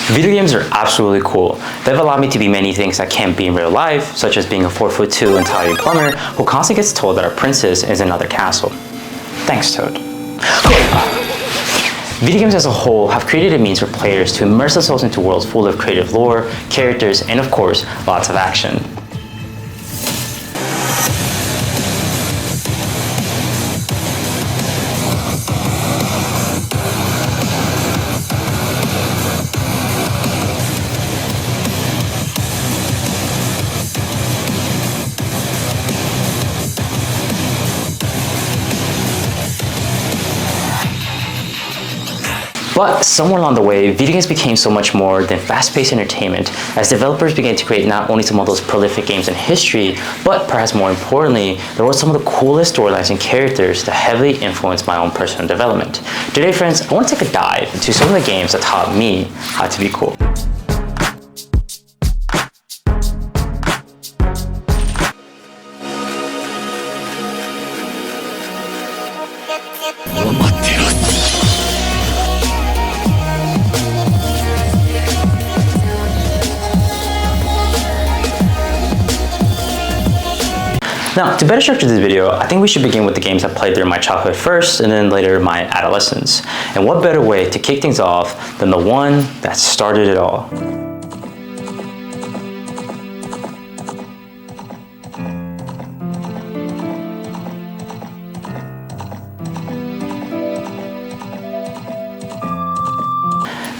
Video games are absolutely cool. They've allowed me to be many things I can't be in real life, such as being a 4'2" Italian plumber who constantly gets told that our princess is in another castle. Thanks, Toad. Video games as a whole have created a means for players to immerse themselves into worlds full of creative lore, characters, and of course, lots of action. But somewhere along the way, video games became so much more than fast-paced entertainment as developers began to create not only some of those prolific games in history, but perhaps more importantly, there were some of the coolest storylines and characters that heavily influenced my own personal development. Today, friends, I want to take a dive into some of the games that taught me how to be cool. Now, to better structure this video, I think we should begin with the games I played during my childhood first, and then later my adolescence. And what better way to kick things off than the one that started it all?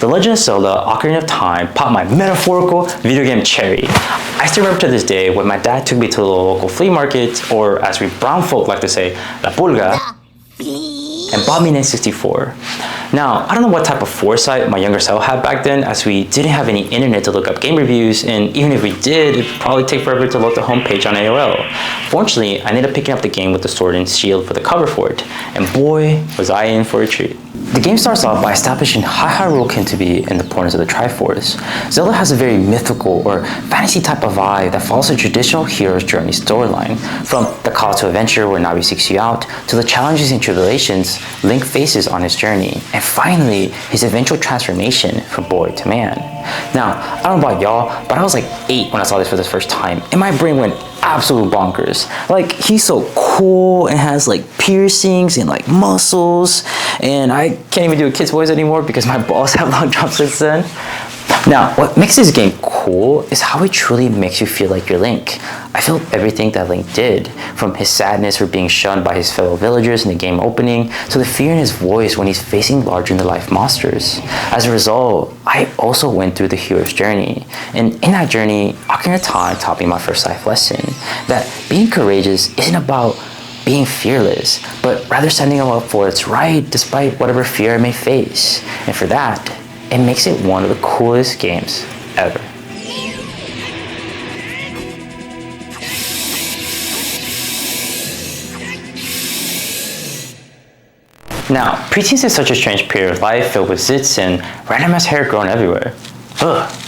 The Legend of Zelda: Ocarina of Time popped my metaphorical video game cherry. I still remember to this day when my dad took me to the local flea market, or as we brown folk like to say, La Pulga, and bought me an N64. Now, I don't know what type of foresight my younger self had back then, as we didn't have any internet to look up game reviews, and even if we did, it'd probably take forever to load the homepage on AOL. Fortunately, I ended up picking up the game with the sword and shield for the cover for it, and boy, was I in for a treat. The game starts off by establishing how Hyrule came to be and the importance of the Triforce. Zelda has a very mythical or fantasy type of vibe that follows a traditional hero's journey storyline, from the call to adventure where Navi seeks you out, to the challenges and tribulations Link faces on his journey, and finally, his eventual transformation from boy to man. Now, I don't know about y'all, but I was like 8 when I saw this for the first time, and my brain went absolute bonkers. Like, he's so cool and has like piercings and like muscles, and I can't even do a kid's voice anymore because my balls have long dropped since then. Now, what makes this game cool is how it truly makes you feel like you're Link. I felt everything that Link did, from his sadness for being shunned by his fellow villagers in the game opening, to the fear in his voice when he's facing larger-than-life monsters. As a result, I also went through the hero's journey, and in that journey, Ocarina of Time taught me my first life lesson, that being courageous isn't about being fearless, but rather standing up for what's right despite whatever fear I may face. And for that, it makes it one of the coolest games ever. Now, preteens is such a strange period of life filled with zits and random ass hair growing everywhere. Ugh.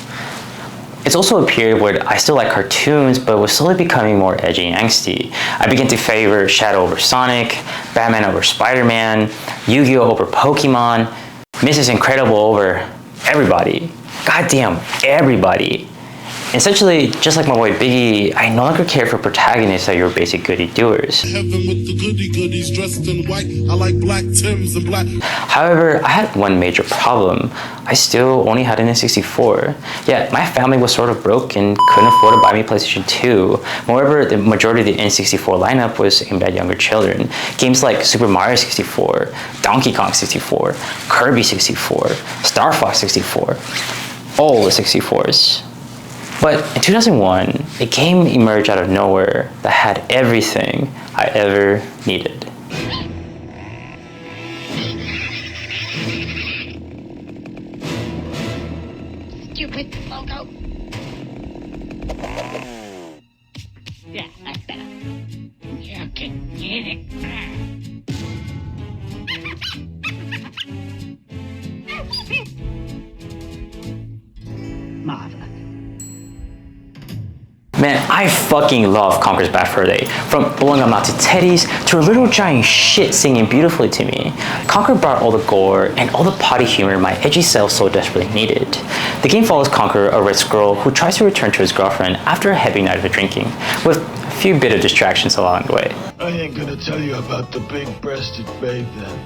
It's also a period where I still like cartoons, but was slowly becoming more edgy and angsty. I began to favor Shadow over Sonic, Batman over Spider-Man, Yu-Gi-Oh over Pokemon, Mrs. Incredible over everybody. Goddamn, everybody. Essentially, just like my boy Biggie, I no longer care for protagonists that are basic goody doers. Heaven with the goody goodies dressed in white. I like black Timbs and black. However, I had one major problem. I still only had an N64. Yeah, my family was sort of broke and couldn't afford to buy me PlayStation 2. Moreover, the majority of the N64 lineup was aimed at younger children. Games like Super Mario 64, Donkey Kong 64, Kirby 64, Star Fox 64, all the 64s. But in 2001, a game emerged out of nowhere that had everything I ever needed. Stupid logo. Yeah, that's better. You can get it. Marvelous. Man, I fucking love Conker's Bad Fur Day. From blowing up to teddies to a little giant shit singing beautifully to me. Conker brought all the gore and all the potty humor my edgy self so desperately needed. The game follows Conqueror, a rich girl who tries to return to his girlfriend after a heavy night of drinking, with a few bit of distractions along the way. I ain't gonna tell you about the big-breasted babe then.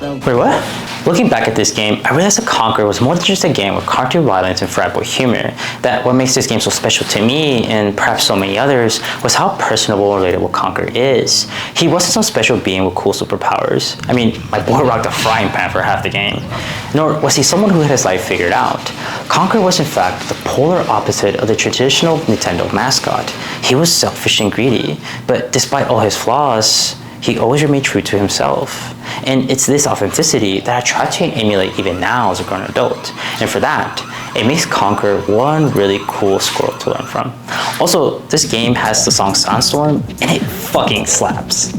Wait, what? Looking back at this game, I realized that Conquer was more than just a game with cartoon violence and frat boy humor. That what makes this game so special to me, and perhaps so many others, was how personable and relatable Conquer is. He wasn't some special being with cool superpowers. I mean, my boy rocked a frying pan for half the game. Nor was he someone who had his life figured out. Conquer was in fact the polar opposite of the traditional Nintendo mascot. He was selfish and greedy, but despite all his flaws, he always remained true to himself. And it's this authenticity that I try to emulate even now as a grown adult. And for that, it makes Conquer one really cool squirrel to learn from. Also, this game has the song Sandstorm, and it fucking slaps.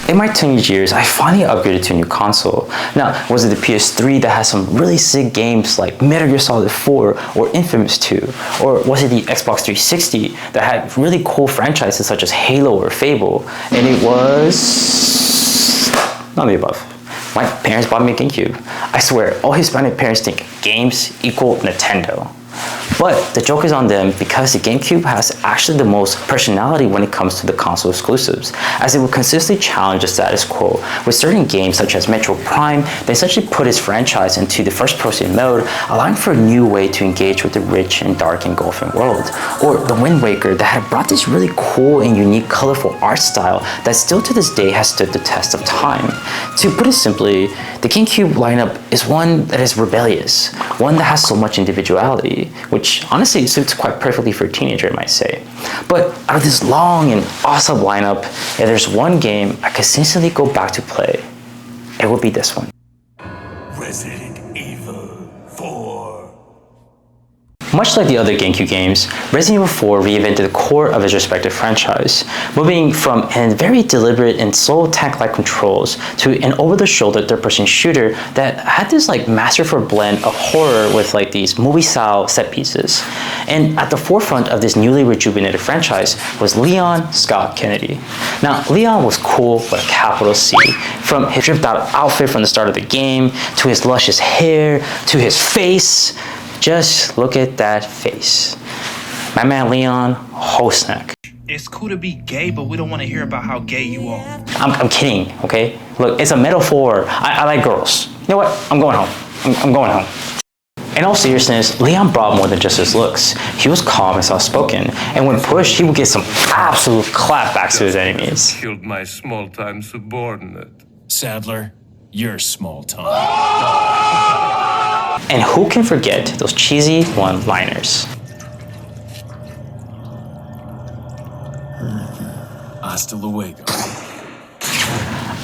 In my teenage years, I finally upgraded to a new console. Now, was it the PS3 that has some really sick games like Metal Gear Solid 4 or Infamous 2? Or was it the Xbox 360 that had really cool franchises such as Halo or Fable? And it was none of the above. My parents bought me a GameCube. I swear, all Hispanic parents think games equal Nintendo. But the joke is on them because the GameCube has actually the most personality when it comes to the console exclusives, as it will consistently challenge the status quo with certain games such as Metroid Prime that essentially put its franchise into the first-person mode, allowing for a new way to engage with the rich and dark engulfing world. Or the Wind Waker that had brought this really cool and unique colorful art style that still to this day has stood the test of time. To put it simply, the GameCube lineup is one that is rebellious, one that has so much individuality, which honestly suits quite perfectly for a teenager, I might say. But out of this long and awesome lineup, if there's one game I consistently go back to play, it would be this one. Resident Evil 4. Much like the other GameCube games, Resident Evil 4 reinvented the core of its respective franchise, moving from a very deliberate and slow tank-like controls to an over-the-shoulder third-person shooter that had this masterful blend of horror with these movie-style set pieces. And at the forefront of this newly rejuvenated franchise was Leon Scott Kennedy. Now, Leon was cool with a capital C, from his dripped-out outfit from the start of the game, to his luscious hair, to his face. Just look at that face. My man Leon, whole snack. It's cool to be gay, but we don't want to hear about how gay you are. I'm kidding, okay? Look, it's a metaphor. I like girls. You know what? I'm going home. I'm going home. In all seriousness, Leon brought more than just his looks. He was calm and soft-spoken, and when pushed, he would get some absolute clapbacks to his enemies. Killed my small-time subordinate. Sadler, you're small-time. And who can forget those cheesy one-liners? Hasta luego.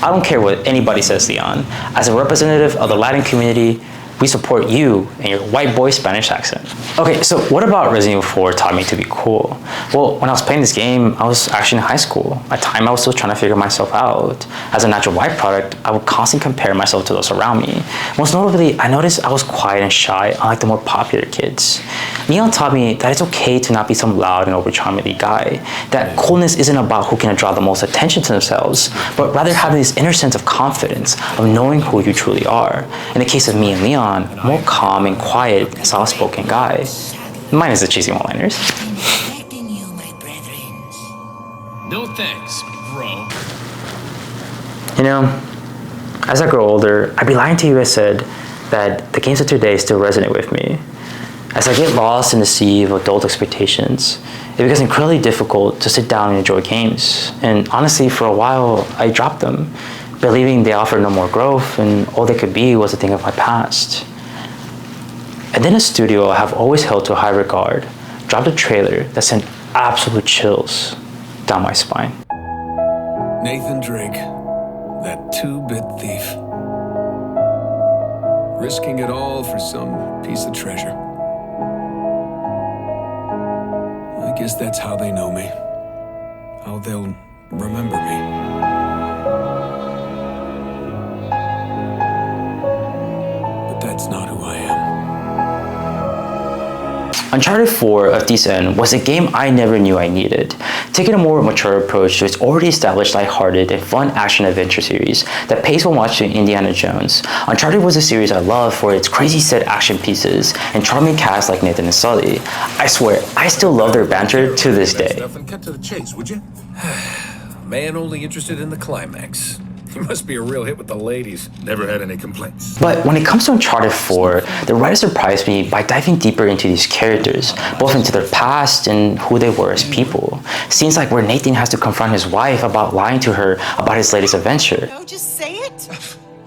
I don't care what anybody says, Leon. As a representative of the Latin community, we support you and your white boy Spanish accent. Okay, so what about Resident Evil 4 taught me to be cool? Well, when I was playing this game, I was actually in high school. At the time, I was still trying to figure myself out. As a natural white product, I would constantly compare myself to those around me. Most notably, I noticed I was quiet and shy, unlike the more popular kids. Leon taught me that it's okay to not be some loud and over-charming guy. That coolness isn't about who can draw the most attention to themselves, but rather having this inner sense of confidence, of knowing who you truly are. In the case of me and Leon, more calm and quiet and soft-spoken guy. Mine is the cheesy one-liners. No thanks, bro. You know, as I grow older, I'd be lying to you if I said that the games of today still resonate with me. As I get lost in the sea of adult expectations, it becomes incredibly difficult to sit down and enjoy games. And honestly, for a while, I dropped them, believing they offered no more growth and all they could be was a thing of my past. And then a studio I have always held to a high regard dropped a trailer that sent absolute chills down my spine. Nathan Drake, that two-bit thief. Risking it all for some piece of treasure. I guess that's how they know me. How they'll remember me. That's not who I am. Uncharted 4 of Thief's End was a game I never knew I needed. Taking a more mature approach to its already established lighthearted and fun action-adventure series that pays homage to Indiana Jones, Uncharted was a series I love for its crazy set action pieces and charming cast like Nathan and Sully. I swear, I still love their banter to this day. And cut to the chase, would you? Man only interested in the climax. He must be a real hit with the ladies. Never had any complaints. But when it comes to Uncharted 4, the writer surprised me by diving deeper into these characters, both into their past and who they were as people. Scenes like where Nathan has to confront his wife about lying to her about his latest adventure. No, just say it.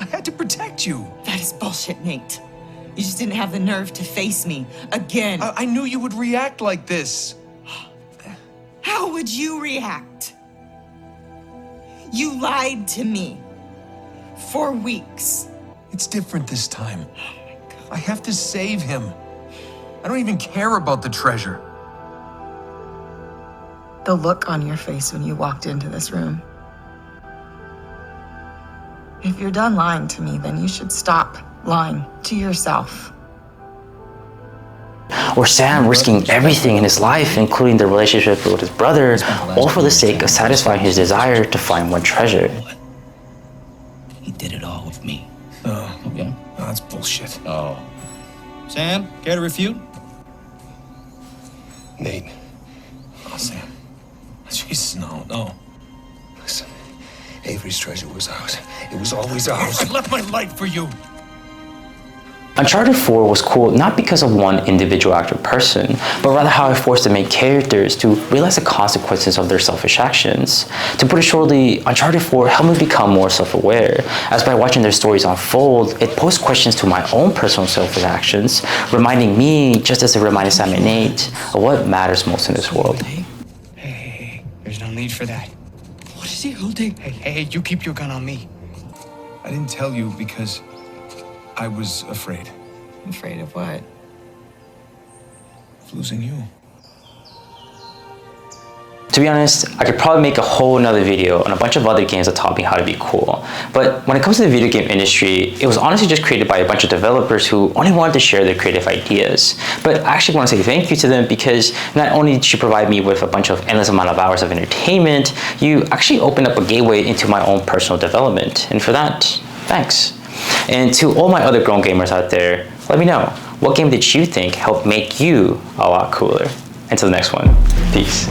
I had to protect you. That is bullshit, Nate. You just didn't have the nerve to face me again. I knew you would react like this. How would you react? You lied to me for weeks. It's different this time. I have to save him. I don't even care about the treasure. The look on your face when you walked into this room. If you're done lying to me, then you should stop lying to yourself. Or Sam risking everything in his life, including the relationship with his brother, all for the sake of satisfying his desire to find one treasure. He did it all with me. Oh, Okay? no, that's bullshit. Oh. Sam, care to refute? Nate. Oh, Sam. Jesus, no. Listen, Avery's treasure was ours. It was always ours. I left my life for you. Uncharted 4 was cool not because of one individual actor person, but rather how it forced the main characters to realize the consequences of their selfish actions. To put it shortly, Uncharted 4 helped me become more self-aware, as by watching their stories unfold, it posed questions to my own personal selfish actions, reminding me, just as it reminded Sam and Nate, of what matters most in this world. Hey, there's no need for that. What is he holding? Hey, you keep your gun on me. I didn't tell you because I was afraid Afraid of what? of losing you. To be honest, I could probably make a whole nother video on a bunch of other games that taught me how to be cool. But when it comes to the video game industry, it was honestly just created by a bunch of developers who only wanted to share their creative ideas. But I actually want to say thank you to them because not only did you provide me with a bunch of endless amount of hours of entertainment, you actually opened up a gateway into my own personal development. And for that, thanks. And to all my other grown gamers out there, let me know, what game did you think helped make you a lot cooler? Until the next one, peace.